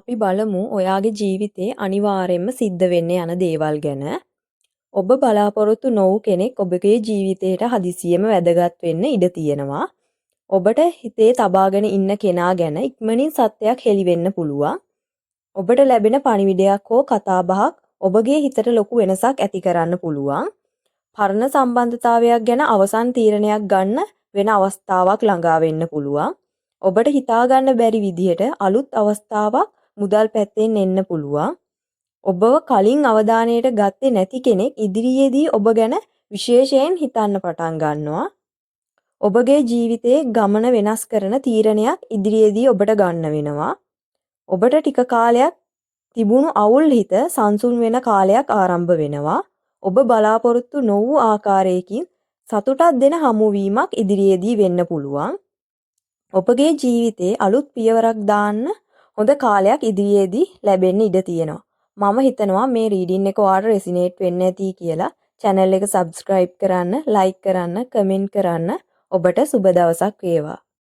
අපි බලමු ඔයාගේ ජීවිතේ අනිවාර්යයෙන්ම සිද්ධ වෙන්න යන දේවල් ගැන. ඔබ බලාපොරොත්තු නොවු කෙනෙක් ඔබගේ ජීවිතයට හදිසියෙම වැදගත් වෙන්න ඉඩ තියෙනවා. ඔබට හිතේ තබාගෙන ඉන්න කෙනා ගැන ඉක්මනින් සත්‍යයක් හෙළි වෙන්න පුළුවන්. ඔබට ලැබෙන පණිවිඩයක් හෝ කතාබහක් ඔබගේ හිතට ලොකු වෙනසක් ඇති කරන්න පුළුවන්. පරණ සම්බන්ධතාවයක් ගැන අවසන් තීරණයක් ගන්න වෙන අවස්ථාවක් ළඟා වෙන්න පුළුවන්. ඔබට හිතා ගන්න බැරි විදිහට අලුත් අවස්ථාවක් මුදල් පැත්තෙන් එන්න පුළුවන්. ඔබව කලින් අවධානයට ගත්තේ නැති කෙනෙක් ඉදිරියේදී ඔබ ගැන විශේෂයෙන් හිතන්න පටන් ගන්නවා. ඔබගේ ජීවිතයේ ගමන වෙනස් කරන තීරණයක් ඉදිරියේදී ඔබට ගන්න වෙනවා. ඔබට ටික කාලයක් තිබුණු අවුල් හිත සංසුන් වෙන කාලයක් ආරම්භ වෙනවා. ඔබ බලාපොරොත්තු නොවූ ආකාරයකින් සතුටක් දෙන හමුවීමක් ඉදිරියේදී වෙන්න පුළුවන්. ඔබගේ ජීවිතයේ අලුත් පියවරක් දාන්න හොඳ කාලයක් ඉදිරියේදී ලැබෙන්න ඉඩ තියෙනවා. මම හිතනවා මේ රීඩින් එක ඔයාලට රෙසිනේට් වෙන්න ඇති කියලා. channel එක subscribe කරන්න, like කරන්න, comment කරන්න. ඔබට සුබ දවසක් වේවා.